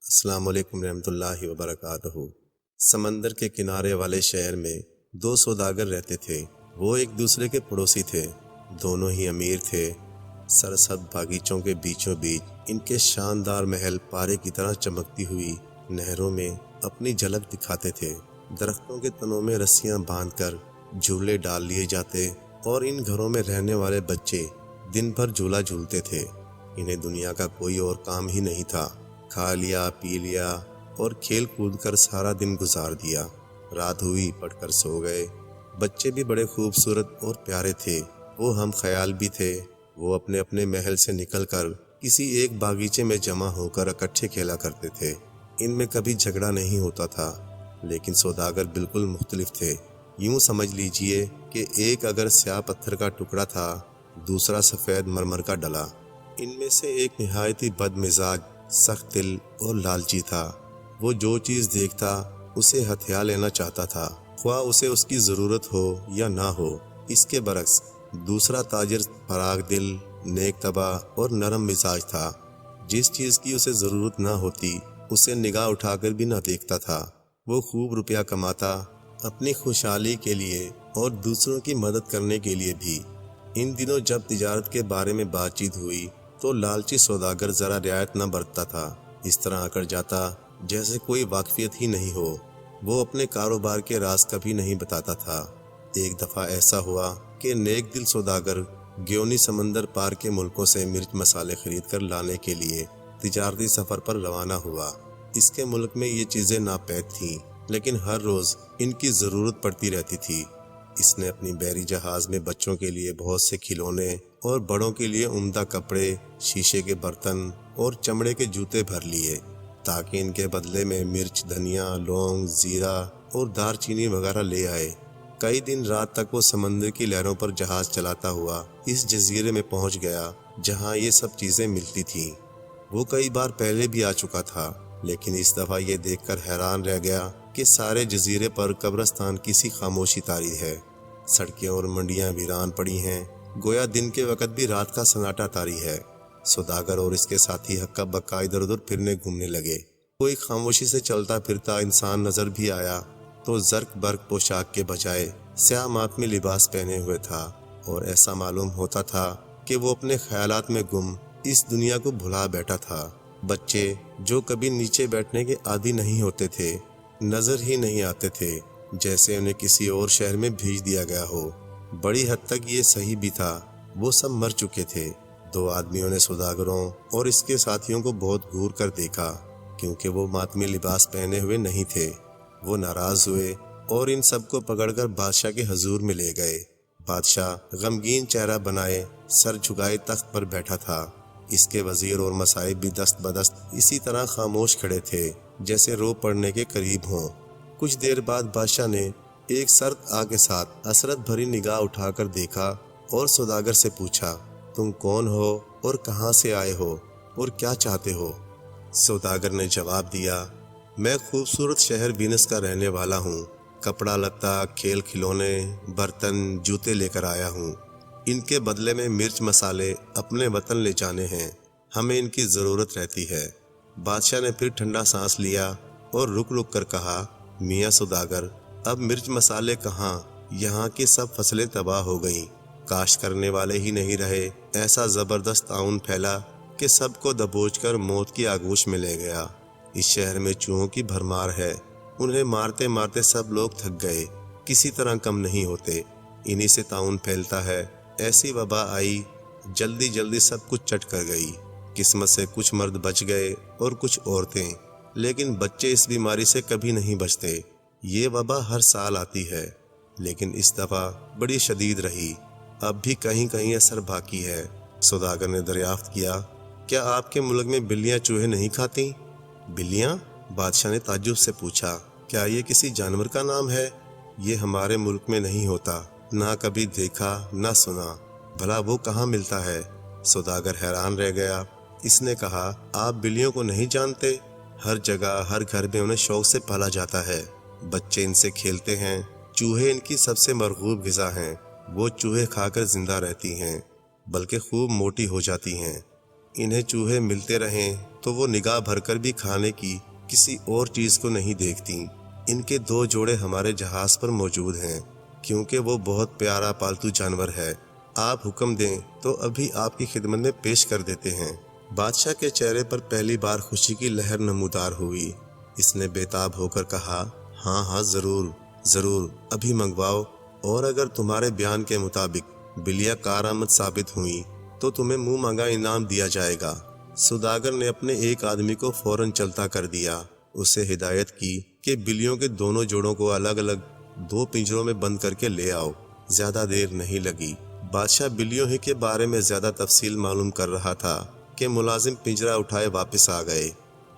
السلام علیکم رحمۃ اللہ وبرکاتہ۔ سمندر کے کنارے والے شہر میں دو سوداگر رہتے تھے۔ وہ ایک دوسرے کے پڑوسی تھے، دونوں ہی امیر تھے۔ سرسبز باغیچوں کے بیچوں بیچ ان کے شاندار محل پارے کی طرح چمکتی ہوئی نہروں میں اپنی جھلک دکھاتے تھے۔ درختوں کے تنوں میں رسیاں باندھ کر جھولے ڈال لیے جاتے اور ان گھروں میں رہنے والے بچے دن بھر جھولا جھولتے تھے۔ انہیں دنیا کا کوئی اور کام ہی نہیں تھا۔ کھا لیا، پی لیا اور کھیل کود کر سارا دن گزار دیا۔ رات ہوئی، پڑھ کر سو گئے۔ بچے بھی بڑے خوبصورت اور پیارے تھے، وہ ہم خیال بھی تھے۔ وہ اپنے اپنے محل سے نکل کر کسی ایک باغیچے میں جمع ہو کر اکٹھے کھیلا کرتے تھے۔ ان میں کبھی جھگڑا نہیں ہوتا تھا، لیکن سوداگر بالکل مختلف تھے۔ یوں سمجھ لیجئے کہ ایک اگر سیاہ پتھر کا ٹکڑا تھا، دوسرا سفید مرمر کا ڈلا۔ ان میں سے ایک نہایت ہی بد مزاج، سخت دل اور لالچی تھا۔ وہ جو چیز دیکھتا اسے ہتھیا لینا چاہتا تھا، خواہ اسے اس کی ضرورت ہو یا نہ ہو۔ اس کے برعکس دوسرا تاجر فراخ دل، نیک طبع اور نرم مزاج تھا۔ جس چیز کی اسے ضرورت نہ ہوتی اسے نگاہ اٹھا کر بھی نہ دیکھتا تھا۔ وہ خوب روپیہ کماتا، اپنی خوشحالی کے لیے اور دوسروں کی مدد کرنے کے لیے بھی۔ ان دنوں جب تجارت کے بارے میں بات چیت ہوئی تو لالچی سوداگر ذرا رعایت نہ برتتا تھا، اس طرح اکڑ جاتا جیسے کوئی واقفیت ہی نہیں ہو۔ وہ اپنے کاروبار کے راز کبھی نہیں بتاتا تھا۔ ایک دفعہ ایسا ہوا کہ نیک دل سوداگر گیونی سمندر پار کے ملکوں سے مرچ مسالے خرید کر لانے کے لیے تجارتی سفر پر روانہ ہوا۔ اس کے ملک میں یہ چیزیں ناپید تھیں، لیکن ہر روز ان کی ضرورت پڑتی رہتی تھی۔ اس نے اپنی بحری جہاز میں بچوں کے لیے بہت سے کھلونے اور بڑوں کے لیے عمدہ کپڑے، شیشے کے برتن اور چمڑے کے جوتے بھر لیے، تاکہ ان کے بدلے میں مرچ، دھنیا، لونگ، زیرہ اور دار چینی وغیرہ لے آئے۔ کئی دن رات تک وہ سمندر کی لہروں پر جہاز چلاتا ہوا اس جزیرے میں پہنچ گیا جہاں یہ سب چیزیں ملتی تھیں۔ وہ کئی بار پہلے بھی آ چکا تھا، لیکن اس دفعہ یہ دیکھ کر حیران رہ گیا کہ سارے جزیرے پر قبرستان کی سی خاموشی طاری ہے۔ سڑکیں اور منڈیاں ویران پڑی ہیں، گویا دن کے وقت بھی رات کا سناٹا طاری ہے۔ سوداگر اور اس کے ساتھی ہکا بکا ادھر ادھر پھرنے گھومنے لگے۔ کوئی خاموشی سے چلتا پھرتا انسان نظر بھی آیا تو زرق برق پوشاک کے بجائے سیاہ ماتمی لباس پہنے ہوئے تھا، اور ایسا معلوم ہوتا تھا کہ وہ اپنے خیالات میں گم اس دنیا کو بھلا بیٹھا تھا۔ بچے جو کبھی نیچے بیٹھنے کے عادی نہیں ہوتے تھے، نظر ہی نہیں آتے تھے، جیسے انہیں کسی اور شہر میں بھیج دیا گیا ہو۔ بڑی حد تک یہ صحیح بھی تھا، وہ سب مر چکے تھے۔ دو آدمیوں نے سوداگروں اور اس کے ساتھیوں کو بہت گھور کر دیکھا، کیونکہ وہ ماتمی لباس پہنے ہوئے نہیں تھے۔ وہ ناراض ہوئے اور ان سب کو پکڑ کر بادشاہ کے حضور میں لے گئے۔ بادشاہ غمگین چہرہ بنائے سر جھکائے تخت پر بیٹھا تھا۔ اس کے وزیر اور مصائب بھی دست بدست اسی طرح خاموش کھڑے تھے جیسے رو پڑنے کے قریب ہوں۔ کچھ دیر بعد بادشاہ نے ایک سرد آہ کے ساتھ حسرت بھری نگاہ اٹھا کر دیکھا اور سوداگر سے پوچھا، تم کون ہو اور کہاں سے آئے ہو اور کیا چاہتے ہو؟ سوداگر نے جواب دیا، میں خوبصورت شہر وینس کا رہنے والا ہوں۔ کپڑا لتا، کھیل کھلونے، برتن، جوتے لے کر آیا ہوں۔ ان کے بدلے میں مرچ مسالے اپنے وطن لے جانے ہیں، ہمیں ان کی ضرورت رہتی ہے۔ بادشاہ نے پھر ٹھنڈا سانس لیا اور رک رک کر کہا، میاں سوداگر، اب مرچ مسالے کہاں، یہاں کی سب فصلیں تباہ ہو گئیں، کاشت کرنے والے ہی نہیں رہے۔ ایسا زبردست طاعون پھیلا کہ سب کو دبوچ کر موت کی آغوش میں لے گیا۔ اس شہر میں چوہوں کی بھرمار ہے، انہیں مارتے مارتے سب لوگ تھک گئے، کسی طرح کم نہیں ہوتے، انہی سے طاعون پھیلتا ہے۔ ایسی وبا آئی، جلدی جلدی سب کچھ چٹ کر گئی۔ قسمت سے کچھ مرد بچ گئے اور کچھ عورتیں، لیکن بچے اس بیماری سے کبھی نہیں بچتے۔ یہ وبا ہر سال آتی ہے، لیکن اس دفعہ بڑی شدید رہی، اب بھی کہیں کہیں اثر باقی ہے۔ سوداگر نے دریافت کیا، کیا آپ کے ملک میں بلیاں چوہے نہیں کھاتی؟ بلیاں؟ بادشاہ نے تعجب سے پوچھا، کیا یہ کسی جانور کا نام ہے؟ یہ ہمارے ملک میں نہیں ہوتا، نہ کبھی دیکھا نہ سنا، بھلا وہ کہاں ملتا ہے؟ سوداگر حیران رہ گیا۔ اس نے کہا، آپ بلیوں کو نہیں جانتے؟ ہر جگہ ہر گھر میں انہیں شوق سے پالا جاتا ہے، بچے ان سے کھیلتے ہیں، چوہے ان کی سب سے مرغوب غذا ہیں، وہ چوہے کھا کر زندہ رہتی ہیں، بلکہ خوب موٹی ہو جاتی ہیں۔ انہیں چوہے ملتے رہیں، تو وہ نگاہ بھر کر بھی کھانے کی کسی اور چیز کو نہیں دیکھتی۔ ان کے 2 جوڑے ہمارے جہاز پر موجود ہیں، کیونکہ وہ بہت پیارا پالتو جانور ہے۔ آپ حکم دیں تو ابھی آپ کی خدمت میں پیش کر دیتے ہیں۔ بادشاہ کے چہرے پر پہلی بار خوشی کی لہر نمودار ہوئی۔ اس نے بےتاب ہو کر کہا، ہاں ہاں ضرور ضرور، ابھی منگواؤ، اور اگر تمہارے بیان کے مطابق بلیاں کارآمد ثابت ہوئیں تو تمہیں منہ مانگا انعام دیا جائے گا۔ سوداگر نے اپنے ایک آدمی کو فوراً چلتا کر دیا، اسے ہدایت کی کہ بلیوں کے دونوں جوڑوں کو الگ الگ 2 پنجروں میں بند کر کے لے آؤ۔ زیادہ دیر نہیں لگی، بادشاہ بلیوں ہی کے بارے میں زیادہ تفصیل معلوم کر رہا تھا کہ ملازم پنجرہ اٹھائے واپس آ گئے۔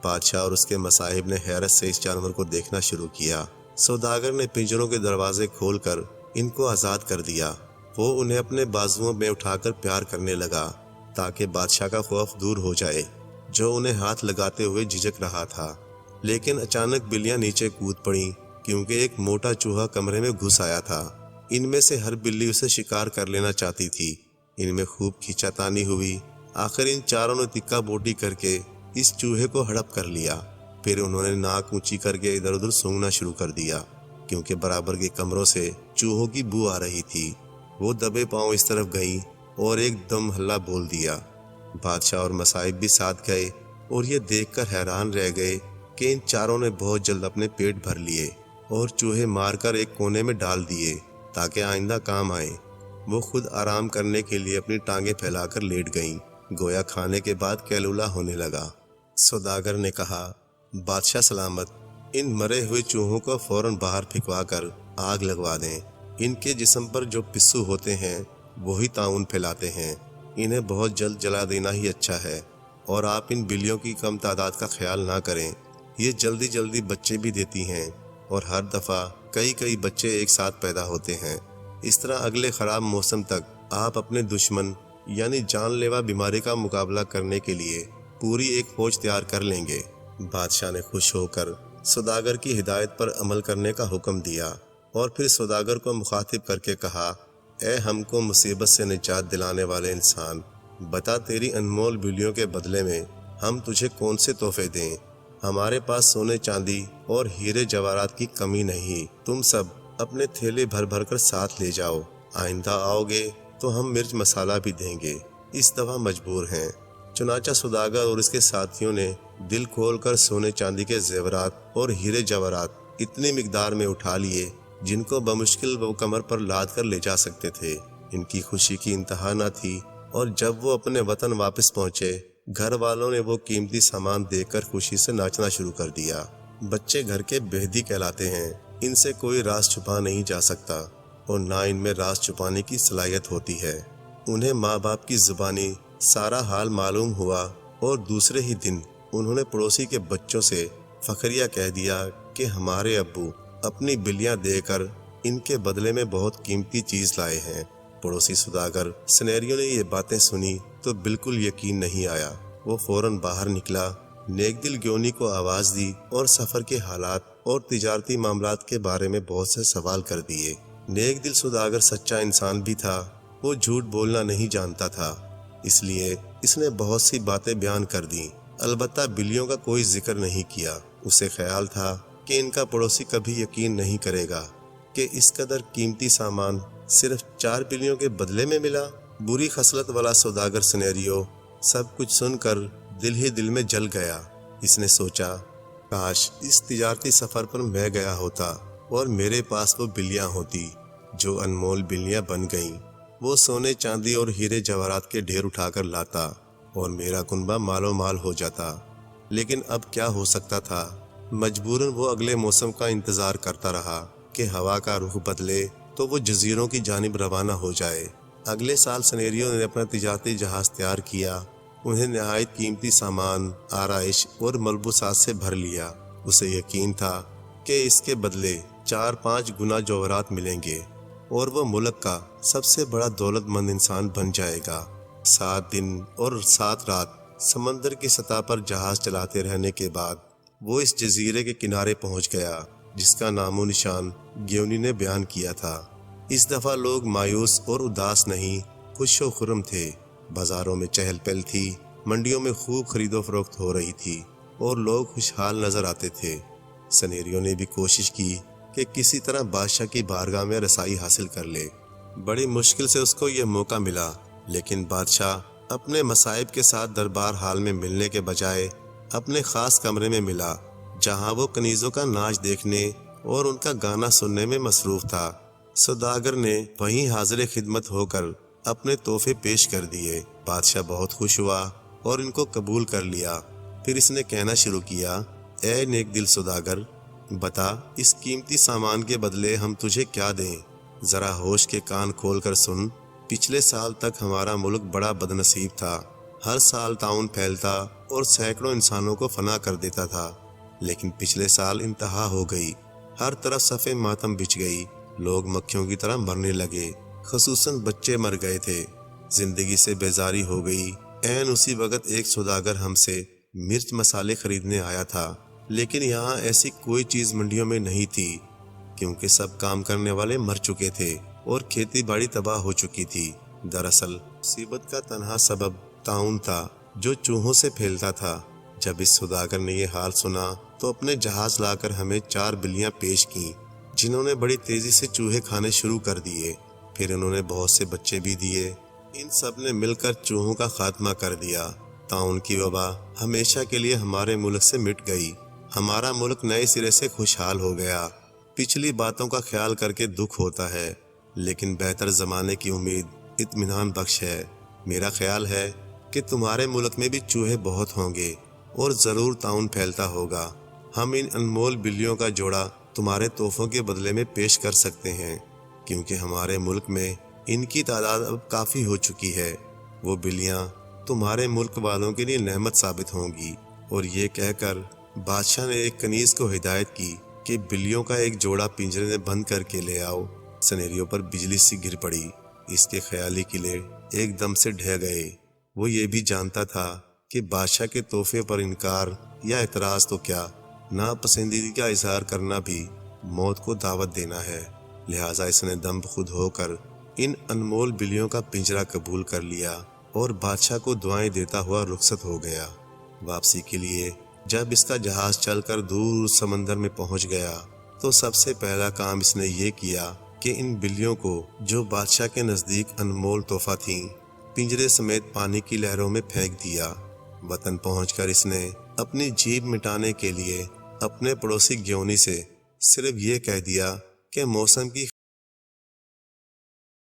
بادشاہ اور اس کے مصاحب نے حیرت سے اس جانور کو دیکھنا شروع کیا۔ سوداگر نے پنجروں کے دروازے کھول کر ان کو آزاد کر دیا۔ وہ انہیں اپنے بازوؤں میں اٹھا کر پیار کرنے لگا تاکہ بادشاہ کا خوف دور ہو جائے، جو انہیں ہاتھ لگاتے ہوئے جھجک رہا تھا۔ لیکن اچانک بلیاں نیچے کود پڑیں کیونکہ ایک موٹا چوہا کمرے میں گھس آیا تھا۔ ان میں سے ہر بلی اسے شکار کر لینا چاہتی تھی۔ ان میں خوب کھینچا تانی ہوئی۔ آخر ان چاروں نے تکا بوٹی کر کے اس چوہے کو ہڑپ کر لیا۔ پھر انہوں نے ناک اونچی کر کے ادھر ادھر سونگنا شروع کر دیا، کیونکہ برابر کے کمروں سے چوہوں کی بو آ رہی تھی۔ وہ دبے پاؤں اس طرف گئیں اور ایک دم ہلا بول دیا۔ بادشاہ اور مصائب بھی ساتھ گئے اور یہ دیکھ کر حیران رہ گئے کہ ان چاروں نے بہت جلد اپنے پیٹ بھر لیے اور چوہے مار کر ایک کونے میں ڈال دیے تاکہ آئندہ کام آئے۔ وہ خود آرام کرنے کے لیے اپنی ٹانگیں پھیلا کر لیٹ گئیں، گویا کھانے کے بعد کیلولہ ہونے لگا۔ سوداگر نے کہا، بادشاہ سلامت، ان مرے ہوئے چوہوں کو فوراً باہر پھینکوا کر آگ لگوا دیں۔ ان کے جسم پر جو پسو ہوتے ہیں وہی طاعون پھیلاتے ہیں۔ انہیں بہت جلد جلا دینا ہی اچھا ہے، اور آپ ان بلیوں کی کم تعداد کا خیال نہ کریں۔ یہ جلدی جلدی بچے بھی دیتی ہیں اور ہر دفعہ کئی بچے ایک ساتھ پیدا ہوتے ہیں۔ اس طرح اگلے خراب موسم تک آپ اپنے دشمن یعنی جان لیوا بیماری کا مقابلہ کرنے کے لیے پوری ایک فوج تیار کر لیں گے۔ بادشاہ نے خوش ہو کر سوداگر کی ہدایت پر عمل کرنے کا حکم دیا اور پھر سوداگر کو مخاطب کر کے کہا، اے ہم کو مصیبت سے نجات دلانے والے انسان، بتا تیری انمول بلیوں کے بدلے میں ہم تجھے کون سے تحفے دیں؟ ہمارے پاس سونے چاندی اور ہیرے جواہرات کی کمی نہیں، تم سب اپنے تھیلے بھر بھر کر ساتھ لے جاؤ۔ آئندہ آؤ گے تو ہم مرچ مسالہ بھی دیں گے، اس دفعہ مجبور ہیں۔ چنانچہ سوداگر اور اس کے ساتھیوں نے دل کھول کر سونے چاندی کے زیورات اور ہیرے جواہرات اتنی مقدار میں اٹھا لیے جن کو بمشکل وہ کمر پر لاد کر لے جا سکتے تھے۔ ان کی خوشی کی انتہا نہ تھی، اور جب وہ اپنے وطن واپس پہنچے، گھر والوں نے وہ قیمتی سامان دیکھ کر خوشی سے ناچنا شروع کر دیا۔ بچے گھر کے بہدی کہلاتے ہیں، ان سے کوئی راز چھپا نہیں جا سکتا، اور نہ ان میں راز چھپانے کی صلاحیت ہوتی ہے۔ انہیں ماں باپ کی زبانی سارا حال معلوم ہوا، اور دوسرے ہی دن انہوں نے پڑوسی کے بچوں سے فخریہ کہہ دیا کہ ہمارے ابو اپنی بلیاں دے کر ان کے بدلے میں بہت قیمتی چیز لائے ہیں۔ پڑوسی سوداگر سنیریوں نے یہ باتیں سنی تو بالکل یقین نہیں آیا۔ وہ فوراً باہر نکلا، نیک دل گیونی کو آواز دی اور سفر کے حالات اور تجارتی معاملات کے بارے میں بہت سے سوال کر دیے۔ نیک دل سوداگر سچا انسان بھی تھا، وہ جھوٹ بولنا نہیں جانتا تھا، اس لیے اس نے بہت سی باتیں بیان کر دیں، البتہ بلیوں کا کوئی ذکر نہیں کیا۔ اسے خیال تھا کہ ان کا پڑوسی کبھی یقین نہیں کرے گا کہ اس قدر قیمتی سامان صرف 4 بلیوں کے بدلے میں ملا۔ بری خصلت والا سوداگر سنیریو سب کچھ سن کر دل ہی دل میں جل گیا۔ اس نے سوچا، کاش اس تجارتی سفر پر میں گیا ہوتا اور میرے پاس وہ بلیاں ہوتی جو انمول بلیاں بن گئیں۔ وہ سونے چاندی اور ہیرے جواہرات کے ڈھیر اٹھا کر لاتا اور میرا کنبہ مالو مال ہو جاتا۔ لیکن اب کیا ہو سکتا تھا؟ مجبوراً وہ اگلے موسم کا انتظار کرتا رہا کہ ہوا کا رخ بدلے تو وہ جزیروں کی جانب روانہ ہو جائے۔ اگلے سال سنیریو نے اپنا تجارتی جہاز تیار کیا۔ انہیں نہایت قیمتی سامان، آرائش اور ملبوسات سے بھر لیا۔ اسے یقین تھا کہ اس کے بدلے 4-5 گنا جوہرات ملیں گے اور وہ ملک کا سب سے بڑا دولت مند انسان بن جائے گا۔ 7 دن اور 7 رات سمندر کی سطح پر جہاز چلاتے رہنے کے بعد وہ اس جزیرے کے کنارے پہنچ گیا جس کا نام و نشان گیونی نے بیان کیا تھا۔ اس دفعہ لوگ مایوس اور اداس نہیں، خوش و خرم تھے۔ بازاروں میں چہل پہل تھی، منڈیوں میں خوب خرید و فروخت ہو رہی تھی اور لوگ خوشحال نظر آتے تھے۔ سنیریو نے بھی کوشش کی کہ کسی طرح بادشاہ کی بارگاہ میں رسائی حاصل کر لے۔ بڑی مشکل سے اس کو یہ موقع ملا، لیکن بادشاہ اپنے مصائب کے ساتھ دربار حال میں ملنے کے بجائے اپنے خاص کمرے میں ملا، جہاں وہ کنیزوں کا ناچ دیکھنے اور ان کا گانا سننے میں مصروف تھا۔ سوداگر نے وہیں حاضر خدمت ہو کر اپنے تحفے پیش کر دیے۔ بادشاہ بہت خوش ہوا اور ان کو قبول کر لیا۔ پھر اس نے کہنا شروع کیا، اے نیک دل سوداگر، بتا اس قیمتی سامان کے بدلے ہم تجھے کیا دیں؟ ذرا ہوش کے کان کھول کر سن۔ پچھلے سال تک ہمارا ملک بڑا بدنصیب تھا۔ ہر سال طاعون پھیلتا اور سینکڑوں انسانوں کو فنا کر دیتا تھا، لیکن پچھلے سال انتہا ہو گئی۔ ہر طرف صف ماتم بچھ گئی، لوگ مکھیوں کی طرح مرنے لگے، خصوصاً بچے مر گئے تھے۔ زندگی سے بیزاری ہو گئی۔ عین اسی وقت ایک سوداگر ہم سے مرچ مسالے خریدنے آیا تھا، لیکن یہاں ایسی کوئی چیز منڈیوں میں نہیں تھی، کیونکہ سب کام کرنے والے مر چکے تھے اور کھیتی باڑی تباہ ہو چکی تھی۔ دراصل مصیبت کا تنہا سبب طاعون تھا، جو چوہوں سے پھیلتا تھا۔ جب اس سوداگر نے یہ حال سنا تو اپنے جہاز لا کر ہمیں 4 بلیاں پیش کیں، جنہوں نے بڑی تیزی سے چوہے کھانے شروع کر دیے۔ پھر انہوں نے بہت سے بچے بھی دیے۔ ان سب نے مل کر چوہوں کا خاتمہ کر دیا۔ طاعون کی وبا ہمیشہ کے لیے ہمارے ملک سے مٹ گئی۔ ہمارا ملک نئے سرے سے خوشحال ہو گیا۔ پچھلی باتوں کا خیال کر کے دکھ ہوتا ہے، لیکن بہتر زمانے کی امید اطمینان بخش ہے۔ میرا خیال ہے کہ تمہارے ملک میں بھی چوہے بہت ہوں گے اور ضرور طاعون پھیلتا ہوگا۔ ہم ان انمول بلیوں کا جوڑا تمہارے تحفوں کے بدلے میں پیش کر سکتے ہیں، کیونکہ ہمارے ملک میں ان کی تعداد اب کافی ہو چکی ہے۔ وہ بلیاں تمہارے ملک والوں کے لیے نعمت ثابت ہوں گی۔ اور یہ کہہ کر بادشاہ نے ایک کنیز کو ہدایت کی کہ بلیوں کا ایک جوڑا پنجرے میں بند کر کے لے آؤ۔ سنیریو پر بجلی سی گر پڑی۔ اس کے خیالی قلعے ایک دم سے ڈھہ گئے۔ وہ یہ بھی جانتا تھا کہ بادشاہ کے تحفے پر انکار یا اعتراض تو کیا، ناپسندیدگی کا اظہار کرنا بھی موت کو دعوت دینا ہے۔ لہٰذا اس نے دم خود ہو کر ان انمول بلیوں کا پنجرا قبول کر لیا اور بادشاہ کو دعائیں دیتا ہوا رخصت ہو گیا۔ واپسی کے لیے جب اس کا جہاز چل کر دور سمندر میں پہنچ گیا تو سب سے پہلا کام اس نے یہ کیا کہ ان بلیوں کو، جو بادشاہ کے نزدیک انمول تحفہ تھیں، پنجرے سمیت پانی کی لہروں میں پھینک دیا۔ وطن پہنچ کر اس نے اپنی جیب مٹانے کے لیے اپنے پڑوسی گیونی سے صرف یہ کہہ دیا کہ موسم کی